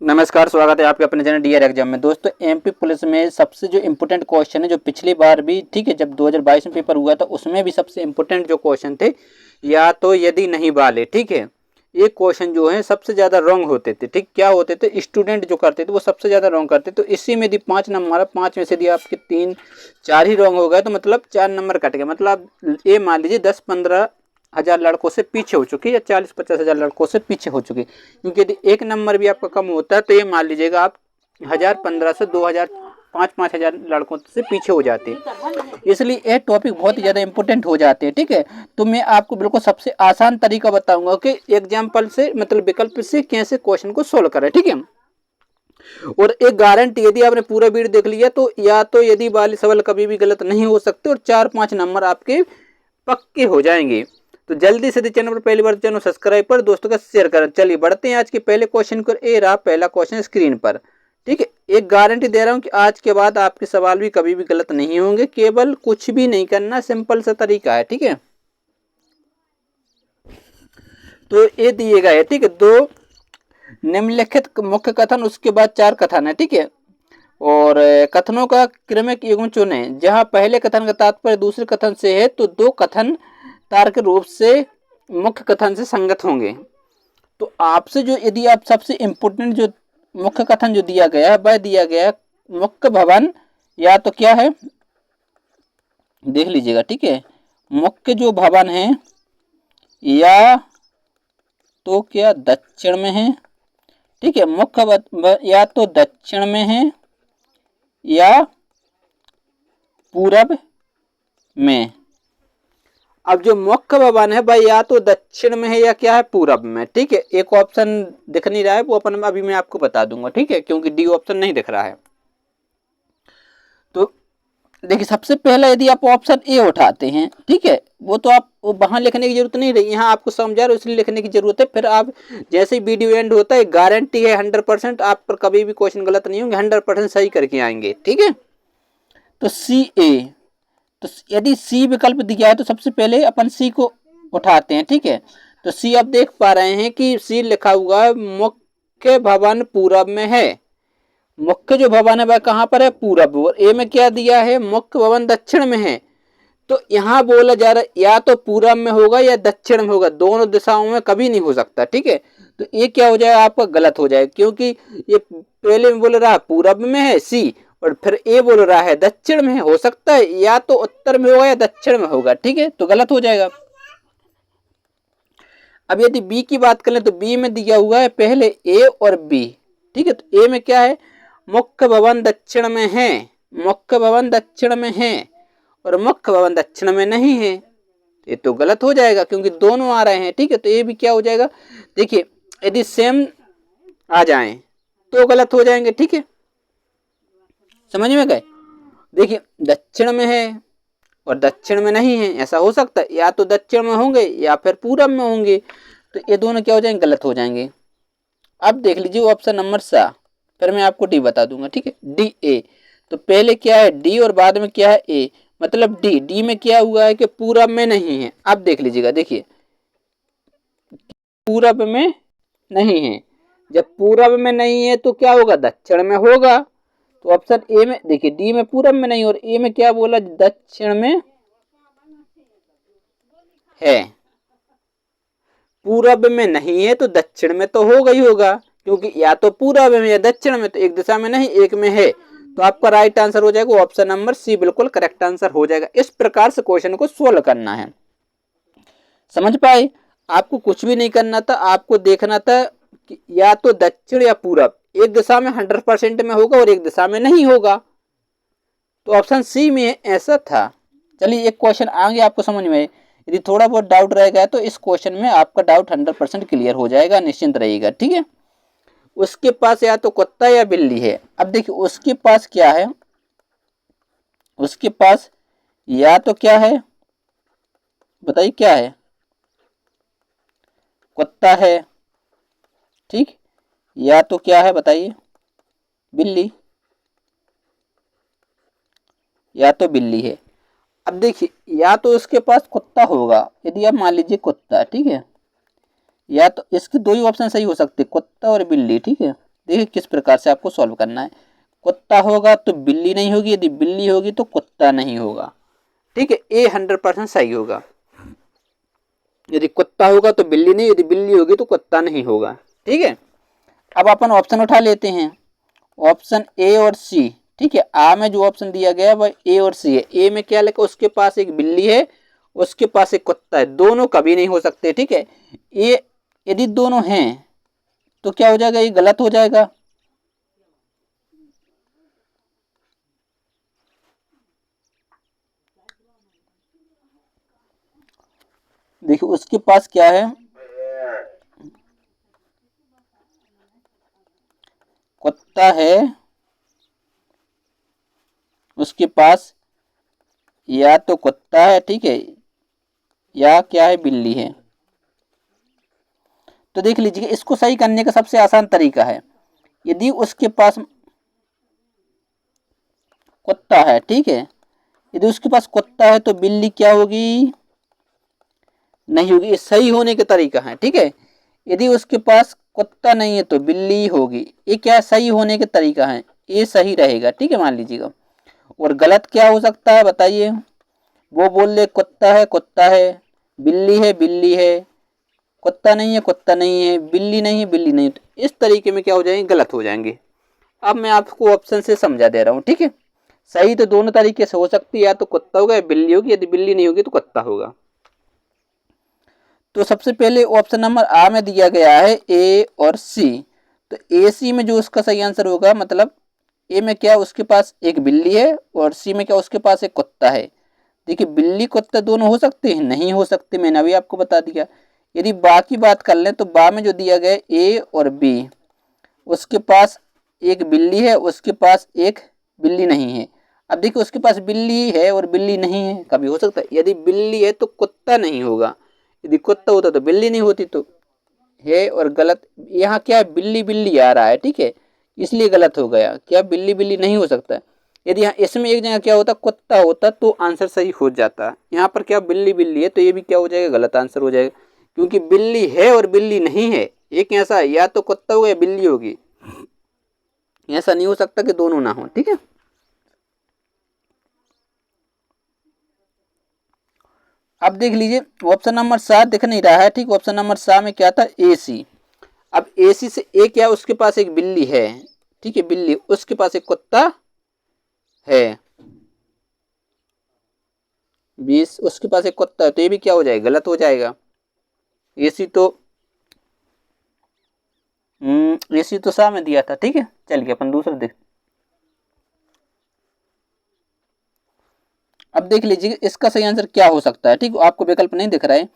नमस्कार, स्वागत है आपके अपने चैनल डीआर एग्जाम में। दोस्तों एमपी पुलिस में सबसे जो इम्पोर्टेंट क्वेश्चन है, जो पिछली बार भी ठीक है, जब 2022 में पेपर हुआ था उसमें भी सबसे इम्पोर्टेंट जो क्वेश्चन थे, या तो यदि नहीं वाले, ठीक है, ये क्वेश्चन जो है सबसे ज़्यादा रॉन्ग होते थे। ठीक, क्या होते थे, स्टूडेंट जो करते थे वो सबसे ज़्यादा रॉन्ग करते। तो इसी में यदि 5 नंबर है, 5 में से यदि आपके 3-4 ही रॉन्ग हो गए तो मतलब 4 नंबर कट गए। मतलब ये मान लीजिए 10-15 हज़ार लड़कों से पीछे हो चुकी है, या 40-50 हज़ार लड़कों से पीछे हो चुकी है। क्योंकि यदि एक नंबर भी आपका कम होता है तो ये मान लीजिएगा आप 1015 से 2000 5-5 हज़ार लड़कों से पीछे हो जाते हैं। इसलिए ये टॉपिक बहुत ही ज़्यादा इंपॉर्टेंट हो जाते हैं। ठीक है, तो मैं आपको बिल्कुल सबसे आसान तरीका बताऊंगा कि एग्जाम्पल से मतलब विकल्प से कैसे क्वेश्चन को सोल्व करें। ठीक है, और एक गारंटी, यदि आपने पूरा वीडियो देख लिया तो या तो यदि वाले सवाल कभी भी गलत नहीं हो सकते और 4-5 नंबर आपके पक्के हो जाएंगे। तो जल्दी से चैनल पर पहली बार चैनल सब्सक्राइब कर दोस्तों का शेयर करें। चलिए बढ़ते हैं आज के पहले क्वेश्चन को। ए रहा पहला क्वेश्चन स्क्रीन पर। ठीक है, एक गारंटी दे रहा हूं कि आज के बाद आपके सवाल भी कभी भी गलत नहीं होंगे। केवल कुछ भी नहीं करना, सिंपल सा तरीका है। ठीक है, तो ये दिएगा है। ठीक है, 2 निम्नलिखित मुख्य कथन, उसके बाद 4 कथन है। ठीक है, और कथनों का क्रमिक युग्म चुने। जहां पहले कथन का तात्पर्य दूसरे कथन से है तो 2 कथन तार्किक रूप से मुख्य कथन से संगत होंगे। तो आपसे जो यदि आप सबसे इम्पोर्टेंट जो मुख्य कथन जो दिया गया है वह दिया गया है मुख्य भवन, या तो क्या है देख लीजिएगा। ठीक है, मुख्य जो भवन है या तो क्या दक्षिण में है। ठीक है, मुख्य या तो दक्षिण में है या पूरब में। अब जो मुख्य भवन है भाई या तो दक्षिण में है या क्या है पूरब में। ठीक है, एक ऑप्शन दिख नहीं रहा है, वो अपन अभी मैं आपको बता दूंगा। ठीक है, क्योंकि डी ऑप्शन नहीं दिख रहा है। तो देखिए, सबसे पहला यदि आप ऑप्शन ए उठाते हैं, ठीक है, वो तो आप वहां लिखने की जरूरत नहीं रही, यहाँ आपको समझा रहा इसलिए लिखने की जरूरत है। फिर आप जैसे ही वीडियो एंड होता है, गारंटी है 100% आप पर कभी भी क्वेश्चन गलत नहीं होंगे, 100% सही करके आएंगे। ठीक है, तो सी ए, तो यदि सी विकल्प दिया है तो सबसे पहले अपन सी को उठाते हैं। ठीक है, तो सी आप देख पा रहे हैं कि सी लिखा हुआ है मुख्य भवन पूरब में है। मुख्य जो भवन है वह कहाँ पर है, पूरब। और ए में क्या दिया है, मुख्य भवन दक्षिण में है। तो यहाँ बोला जा रहा है या तो पूरब में होगा या दक्षिण में होगा, दोनों दिशाओं में कभी नहीं हो सकता। ठीक है, तो ये क्या हो जाएगा आपका, गलत हो जाएगा, क्योंकि ये पहले में बोल रहा है पूरब में है सी, और फिर ए बोल रहा है दक्षिण में है। हो सकता है या तो उत्तर में होगा या दक्षिण में होगा। ठीक है, तो गलत हो जाएगा। अब यदि बी की बात करें तो बी में दिया हुआ है पहले ए और बी। ठीक है, तो ए में क्या है, मुख्य भवन दक्षिण में है, मुख्य भवन दक्षिण में है, और मुख्य भवन दक्षिण में नहीं है। ये तो गलत हो जाएगा क्योंकि दोनों आ रहे हैं। ठीक है, तो ये भी क्या हो जाएगा, देखिए यदि सेम आ जाएं तो गलत हो जाएंगे। ठीक है, समझ में गए। देखिए दक्षिण में है और दक्षिण में नहीं है, ऐसा हो सकता है, या तो दक्षिण में होंगे या फिर पूरब में होंगे। तो ये दोनों क्या हो जाएंगे, गलत हो जाएंगे। अब देख लीजिए ऑप्शन नंबर सा, फिर मैं आपको डी बता दूंगा। ठीक है, डी ए, तो पहले क्या है डी और बाद में क्या है ए, मतलब डी, डी में क्या हुआ है कि पूरब में नहीं है। अब देख लीजिएगा, देखिए पूरब में नहीं है, जब पूरब में नहीं है तो क्या होगा, दक्षिण में होगा। तो ऑप्शन ए में देखिए, डी में पूरब में नहीं और ए में क्या बोला, दक्षिण में है। पूरब में नहीं है तो दक्षिण में तो होगा ही होगा, क्योंकि या तो पूरब में या दक्षिण में, तो एक दिशा में नहीं एक में है। तो आपका राइट आंसर हो जाएगा ऑप्शन नंबर सी, बिल्कुल करेक्ट आंसर हो जाएगा। इस प्रकार से क्वेश्चन को सोल्व करना है। समझ पाए, आपको कुछ भी नहीं करना था, आपको देखना था कि या तो दक्षिण या पूरब, एक दिशा में 100% में होगा और एक दिशा में नहीं होगा। तो ऑप्शन सी में ऐसा था। चलिए एक क्वेश्चन आगे आपको समझ में, यदि थोड़ा बहुत डाउट रहेगा तो इस क्वेश्चन में आपका डाउट 100% क्लियर हो जाएगा, निश्चिंत रहिएगा। ठीक है, उसके पास या तो कुत्ता या बिल्ली है। अब देखिए उसके पास क्या है, उसके पास या तो क्या है बताइए, क्या है, कुत्ता है। ठीक, या तो क्या है बताइए, बिल्ली, या तो बिल्ली है। अब देखिए या तो इसके पास कुत्ता होगा, यदि आप मान लीजिए कुत्ता, ठीक है, या तो इसके दो ही ऑप्शन सही हो सकते, कुत्ता और बिल्ली। ठीक है, देखिए किस प्रकार से आपको सॉल्व करना है। कुत्ता होगा तो बिल्ली नहीं होगी, यदि बिल्ली होगी तो कुत्ता नहीं होगा। ठीक है, ए 100% सही होगा। यदि कुत्ता होगा तो बिल्ली नहीं, यदि बिल्ली होगी तो कुत्ता नहीं होगा। ठीक है, अब अपन ऑप्शन उठा लेते हैं, ऑप्शन ए और सी। ठीक है, आ में जो ऑप्शन दिया गया है वह ए और सी है। ए में क्या लिखा, उसके पास एक बिल्ली है, उसके पास एक कुत्ता है, दोनों कभी नहीं हो सकते। ठीक है, ये यदि दोनों हैं तो क्या हो जाएगा, ये गलत हो जाएगा। देखिए उसके पास क्या है, कुत्ता है, उसके पास या तो कुत्ता है, ठीक है, या क्या है, बिल्ली है। तो देख लीजिए इसको सही करने का सबसे आसान तरीका है, यदि उसके पास कुत्ता है, ठीक है, यदि उसके पास कुत्ता है तो बिल्ली क्या होगी, नहीं होगी। ये सही होने का तरीका है। ठीक है, यदि उसके पास कुत्ता नहीं है तो बिल्ली होगी। ये क्या सही होने का तरीका है, ये सही रहेगा। ठीक है, मान लीजिएगा। और गलत क्या हो सकता है बताइए, वो बोल ले कुत्ता है, बिल्ली है बिल्ली है, कुत्ता नहीं है कुत्ता नहीं है, बिल्ली नहीं है बिल्ली नहीं। तो इस तरीके में क्या हो जाएंगे, गलत हो जाएंगे। अब मैं आपको ऑप्शन से समझा दे रहा हूँ। ठीक है, सही तो दोनों तरीके से हो सकती है, या तो कुत्ता होगा या बिल्ली होगी, यदि बिल्ली नहीं होगी तो कुत्ता होगा। तो सबसे पहले ऑप्शन नंबर आ में दिया गया है ए और सी। तो ए सी में जो उसका सही आंसर होगा, मतलब ए में क्या उसके पास एक बिल्ली है और सी में क्या उसके पास एक कुत्ता है। देखिए बिल्ली कुत्ता दोनों हो सकते हैं, नहीं हो सकते, मैंने अभी आपको बता दिया। यदि बा की बात कर लें तो बा में जो दिया गया ए और बी, उसके पास एक बिल्ली है, उसके पास एक बिल्ली नहीं है। अब देखिए उसके पास बिल्ली है और बिल्ली नहीं है, कभी हो सकता है। यदि बिल्ली है तो कुत्ता नहीं होगा, यदि कुत्ता होता तो बिल्ली नहीं होती। तो है और गलत, यहाँ क्या है, बिल्ली बिल्ली आ रहा है। ठीक है, इसलिए गलत हो गया, क्या बिल्ली बिल्ली नहीं हो सकता। यदि यहाँ इसमें एक जगह क्या होता, कुत्ता होता तो आंसर सही हो जाता। यहाँ पर क्या बिल्ली बिल्ली है तो ये भी क्या हो जाएगा, गलत आंसर हो जाएगा। क्योंकि बिल्ली है और बिल्ली नहीं है, एक ऐसा है, या तो कुत्ता होगा या बिल्ली होगी, ऐसा नहीं हो सकता कि दोनों ना हो। ठीक है, अब देख लीजिए ऑप्शन नंबर 7 दिख नहीं रहा है। ठीक, ऑप्शन नंबर 7 में क्या था, ए सी। अब ए सी से ए क्या, उसके पास एक बिल्ली है, ठीक है, बिल्ली, उसके पास एक कुत्ता है, 20 उसके पास एक कुत्ता है, तो ये भी क्या हो जाएगा, गलत हो जाएगा। ए सी तो ए सी तो सा में दिया था। ठीक है, चलिए अपन दूसरा देख। अब देख लीजिए इसका सही आंसर क्या हो सकता है। ठीक, आपको विकल्प नहीं दिख रहा है।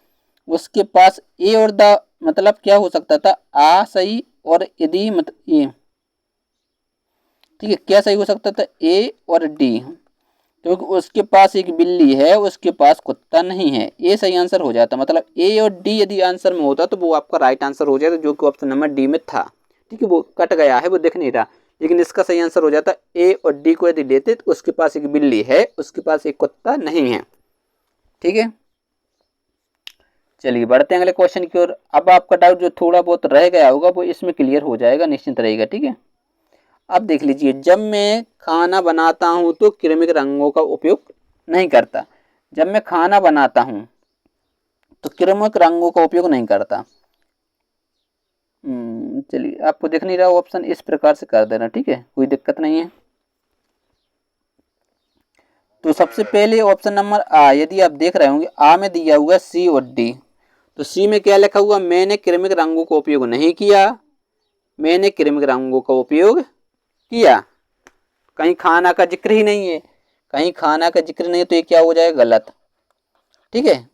उसके पास ए और द, मतलब क्या हो सकता था, आ सही और यदि मतलब ए। ठीक है, क्या सही हो सकता था, ए और डी, क्योंकि उसके पास एक बिल्ली है, उसके पास कुत्ता नहीं है। ये सही आंसर हो जाता, मतलब ए और डी यदि आंसर में होता तो वो आपका राइट आंसर हो जाता, जो कि ऑप्शन नंबर डी में था। ठीक है, वो कट गया है, वो दिख नहीं रहा, लेकिन इसका सही आंसर हो जाता ए और डी को यदि लेते तो उसके पास एक बिल्ली है, उसके पास एक कुत्ता नहीं है। ठीक है, चलिए बढ़ते हैं अगले क्वेश्चन की ओर। अब आपका डाउट जो थोड़ा बहुत रह गया होगा वो इसमें क्लियर हो जाएगा, निश्चिंत रहेगा। ठीक है, अब देख लीजिए, जब मैं खाना बनाता हूं तो कृत्रिम रंगों का उपयोग नहीं करता। जब मैं खाना बनाता हूं तो कृत्रिम रंगों का उपयोग नहीं करता। चलिए आपको दिख नहीं रहा ऑप्शन, इस प्रकार से कर देना। ठीक है, कोई दिक्कत नहीं है। तो सबसे पहले ऑप्शन नंबर आ, यदि आप देख रहे होंगे आ में दिया हुआ सी और डी। तो सी में क्या लिखा हुआ, मैंने कृत्रिम रंगों का उपयोग नहीं किया, मैंने कृत्रिम रंगों का उपयोग किया। कहीं खाना का जिक्र ही नहीं है, कहीं खाना का जिक्र नहीं है, तो ये क्या हो जाएगा, गलत। ठीक है,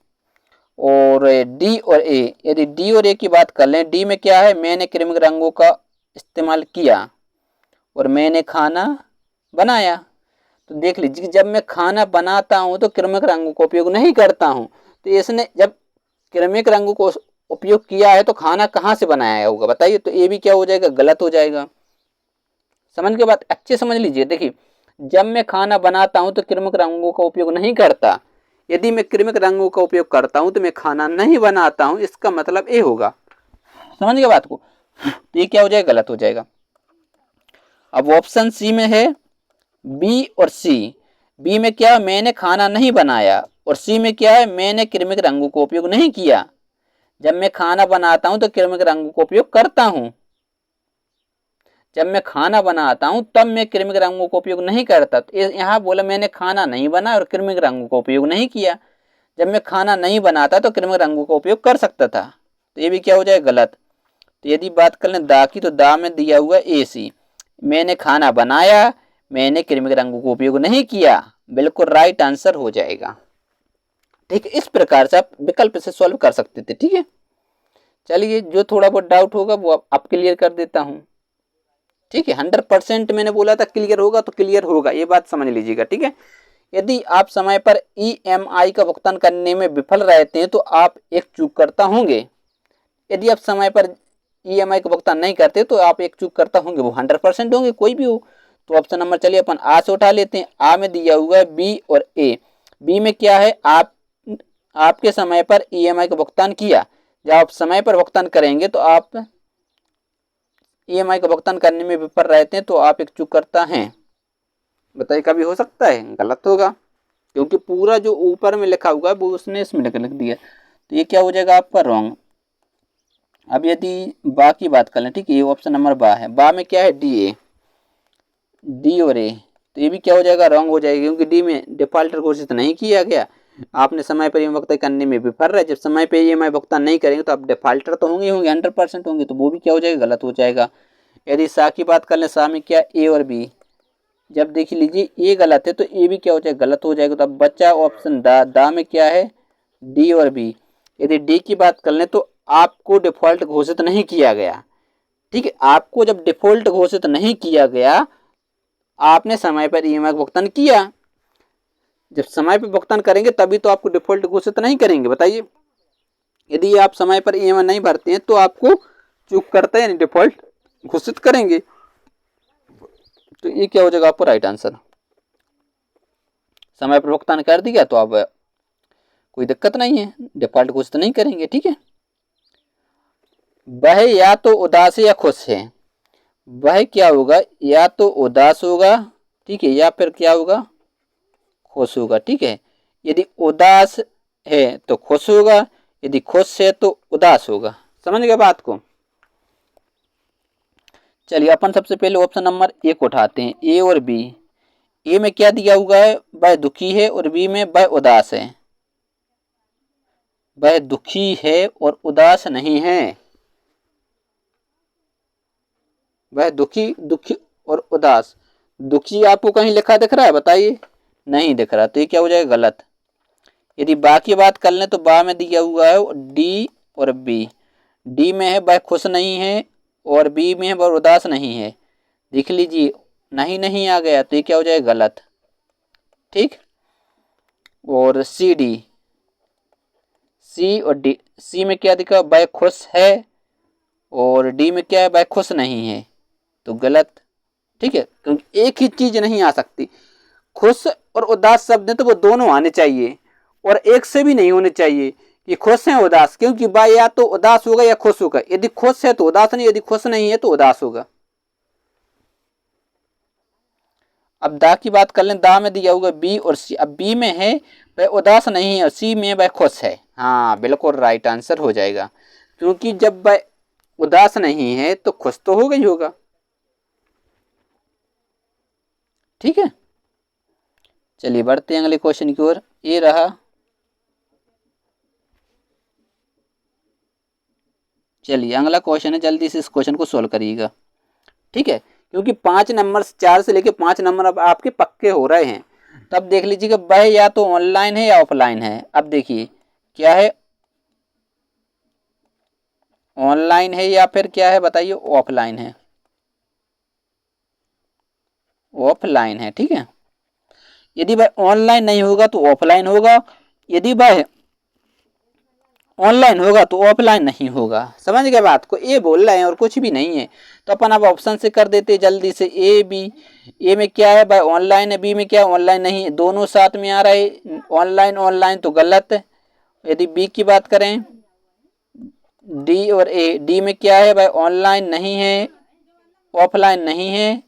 और डी और ए, यदि डी और ए की बात कर लें, डी में क्या है, मैंने कृत्रिम रंगों का इस्तेमाल किया और मैंने खाना बनाया। तो देख लीजिए जब मैं खाना बनाता हूं तो कृत्रिम रंगों का उपयोग नहीं करता हूं। तो इसने जब कृत्रिम रंगों को उपयोग किया है तो खाना कहाँ से बनाया होगा बताइए। तो ये भी क्या हो जाएगा, गलत हो जाएगा। समझ के बात अच्छे समझ लीजिए। देखिए जब मैं खाना बनाता हूं तो कृत्रिम रंगों का उपयोग नहीं करता, यदि मैं कृत्रिम रंगों का उपयोग करता हूं तो मैं खाना नहीं बनाता हूं, इसका मतलब ये होगा। समझ गए बात को, तो ये क्या हो जाएगा, गलत हो जाएगा। अब ऑप्शन सी में है बी और सी। बी में क्या है, मैंने खाना नहीं बनाया, और सी में क्या है, मैंने कृत्रिम रंगों का उपयोग नहीं किया। जब मैं खाना बनाता हूं तो कृत्रिम रंगों का उपयोग करता हूं, जब मैं खाना बनाता हूं तब मैं कृत्रिम रंगों का उपयोग नहीं करता। तो यहाँ बोला मैंने खाना नहीं बनाया और कृत्रिम रंगों का उपयोग नहीं किया। जब मैं खाना नहीं बनाता तो कृत्रिम रंगों का उपयोग कर सकता था। तो ये भी क्या हो जाएगा, गलत। तो यदि बात कर लें दा की, तो दा में दिया हुआ ए सी, मैंने खाना बनाया, मैंने कृत्रिम रंगों का उपयोग नहीं किया, बिल्कुल राइट आंसर हो जाएगा। ठीक है, इस प्रकार से आप विकल्प से सॉल्व कर सकते थे। ठीक है, चलिए जो थोड़ा बहुत डाउट होगा वो आप क्लियर कर देता हूं। ठीक है, 100% मैंने बोला था क्लियर होगा तो क्लियर होगा, ये बात समझ लीजिएगा। ठीक है, यदि आप समय पर ईएमआई का भुगतान करने में विफल रहते हैं तो आप एक चूककर्ता होंगे। यदि आप समय पर ईएमआई का भुगतान नहीं करते तो आप एक चूककर्ता होंगे, वो 100% होंगे, कोई भी हो। तो ऑप्शन नंबर चलिए अपन आ से उठा लेते हैं। आ में दिया हुआ है बी और ए। बी में क्या है, आपके समय पर ईएमआई का भुगतान किया। जब आप समय पर भुगतान करेंगे तो आप ईएमआई का भुगतान करने में विफल रहते हैं तो आप एक चूककर्ता हैं। बताइए कभी हो सकता है, गलत होगा, क्योंकि पूरा जो ऊपर में लिखा हुआ है वो उसने इसमें लिख दिया। तो ये क्या हो जाएगा आपका रॉन्ग। अब यदि बा की बात कर लें, ठीक है, ये ऑप्शन नंबर बा है। बा में क्या है, डी ए, डी और ए। तो ये भी क्या हो जाएगा, रॉन्ग हो जाएगा, क्योंकि डी में डिफॉल्टर घोषित नहीं किया गया। आपने समय पर ईएमआई भुगतान करने में विफल रहे, जब समय पर ईएमआई भुगतान नहीं करेंगे तो आप डिफॉल्टर तो होंगे 100% होंगे, तो वो भी क्या हो जाएगा, गलत हो जाएगा। यदि सा की बात कर लें, सा में क्या, ए और बी। जब देख लीजिए ए गलत है तो ए भी क्या हो जाएगा, गलत हो जाएगा। तो अब बचा ऑप्शन दा। दा में क्या है, डी और बी। यदि डी की बात कर लें तो आपको डिफॉल्ट घोषित नहीं किया गया। ठीक है, आपको जब डिफॉल्ट घोषित नहीं किया गया, आपने समय पर ईएमआई भुगतान किया। जब समय पर भुगतान करेंगे तभी तो आपको डिफॉल्ट घोषित नहीं करेंगे। बताइए, यदि आप समय पर ईएमआई नहीं भरते हैं तो आपको चूक करते हैं, यानी डिफॉल्ट घोषित करेंगे। तो ये क्या हो जाएगा आपको राइट आंसर। समय पर भुगतान कर दिया तो अब कोई दिक्कत नहीं है, डिफॉल्ट घोषित नहीं करेंगे। ठीक है, वह या तो उदास है या खुश है। वह क्या होगा, या तो उदास होगा, ठीक है, या फिर क्या होगा, खुश होगा। ठीक है, यदि उदास है तो खुश होगा, यदि खुश है तो उदास होगा। समझ गए बात को। चलिए अपन सबसे पहले ऑप्शन नंबर ए को उठाते हैं, ए और बी। ए में क्या दिया हुआ है, वह दुखी है, और बी में वह उदास है। वह दुखी है और उदास नहीं है। वह दुखी और उदास। दुखी आपको कहीं लिखा दिख रहा है, बताइए, नहीं दिख रहा, तो ये क्या हो जाएगा, गलत। यदि बा की बात कर लें तो बा में दिया हुआ है डी और बी। डी में है वह खुश नहीं है, और बी में है वह उदास नहीं है। देख लीजिए, नहीं नहीं आ गया, तो ये क्या हो जाएगा, गलत। ठीक, और सी डी, सी और डी। सी में क्या दिखा, वह खुश है, और डी में क्या है, वह खुश नहीं है, तो गलत। ठीक है, क्योंकि एक ही चीज नहीं आ सकती। खुश और उदास शब्द है तो वो दोनों आने चाहिए, और एक से भी नहीं होने चाहिए कि खुश है उदास, क्योंकि बा या तो उदास होगा या खुश होगा। यदि खुश है तो उदास नहीं, यदि खुश नहीं है तो उदास होगा। अब दा की बात कर लें, दा में दिया होगा बी और सी। अब बी में है वह उदास नहीं है, और सी में वह खुश है। हाँ, बिल्कुल राइट आंसर हो जाएगा, क्योंकि जब वह उदास नहीं है तो खुश तो हो गई होगा। ठीक है, चलिए बढ़ते हैं अगले क्वेश्चन की ओर। ये रहा, चलिए अगला क्वेश्चन है, जल्दी से इस क्वेश्चन को सोल्व करिएगा। ठीक है, क्योंकि 5 नंबर, 4 से लेके 5 नंबर अब आपके पक्के हो रहे हैं। तो अब देख लीजिएगा, वह या तो ऑनलाइन है या ऑफलाइन है। अब देखिए क्या है, ऑनलाइन है या फिर क्या है, बताइए, ऑफलाइन है। ऑफलाइन है। ठीक है, यदि वह ऑनलाइन नहीं होगा तो ऑफलाइन होगा, यदि वह ऑनलाइन होगा तो ऑफलाइन नहीं होगा। समझ गए बात को, ये बोल रहे हैं और कुछ भी नहीं है। तो अपन अब ऑप्शन से कर देते जल्दी से, ए बी। ए में क्या है भाई, ऑनलाइन है, बी में क्या, ऑनलाइन नहीं है, दोनों साथ में आ रहे, ऑनलाइन ऑनलाइन तो गलत है। यदि बी की बात करें, डी और ए। डी में क्या है भाई, ऑनलाइन नहीं है, ऑफलाइन नहीं है,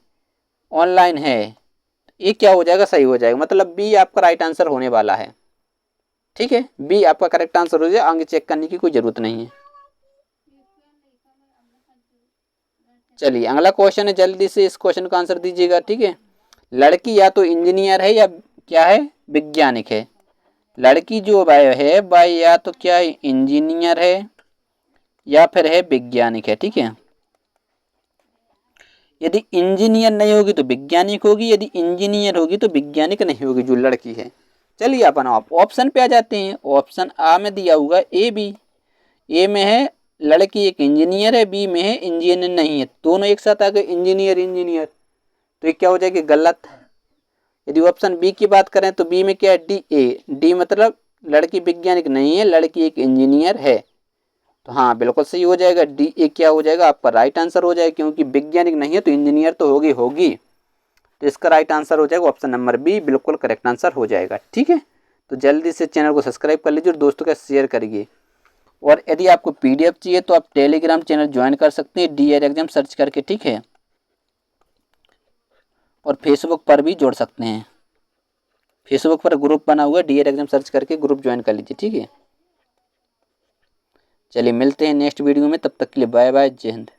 ऑनलाइन है, ये क्या हो जाएगा, सही हो जाएगा, मतलब बी आपका राइट आंसर होने वाला है। ठीक है, बी आपका करेक्ट आंसर हो जाए, आगे चेक करने की कोई जरूरत नहीं है। चलिए अगला क्वेश्चन है, जल्दी से इस क्वेश्चन का आंसर दीजिएगा। ठीक है, लड़की या तो इंजीनियर है या क्या है, वैज्ञानिक है। लड़की जो है भाई या तो क्या है, इंजीनियर है या फिर है वैज्ञानिक है। ठीक है, यदि इंजीनियर नहीं होगी तो वैज्ञानिक होगी, यदि इंजीनियर होगी तो वैज्ञानिक नहीं होगी जो लड़की है। चलिए अपन आप ऑप्शन पे आ जाते हैं। ऑप्शन आ में दिया हुआ ए बी। ए में है लड़की एक इंजीनियर है, बी में है इंजीनियर नहीं है, दोनों एक साथ आ गए इंजीनियर इंजीनियर, तो ये क्या हो जाएगी, गलत। यदि ऑप्शन बी की बात करें तो बी में क्या है, डी ए, डी मतलब लड़की वैज्ञानिक नहीं है, लड़की एक इंजीनियर है। तो हाँ बिल्कुल सही हो जाएगा, डी ए क्या हो जाएगा आपका राइट आंसर हो जाएगा, क्योंकि वैज्ञानिक नहीं है तो इंजीनियर तो होगी होगी, तो इसका राइट आंसर हो जाएगा ऑप्शन नंबर बी, बिल्कुल करेक्ट आंसर हो जाएगा। ठीक है, तो जल्दी से चैनल को सब्सक्राइब कर लीजिए और दोस्तों का शेयर करिए। और यदि आपको पीडीएफ चाहिए तो आप टेलीग्राम चैनल ज्वाइन कर सकते हैं, डीआर एग्जाम सर्च करके। ठीक है, और फेसबुक पर भी जोड़ सकते हैं, फेसबुक पर ग्रुप बना हुआ है, डीआर एग्जाम सर्च करके ग्रुप ज्वाइन कर लीजिए। ठीक है, चलिए मिलते हैं नेक्स्ट वीडियो में, तब तक के लिए बाय बाय, जय हिंद।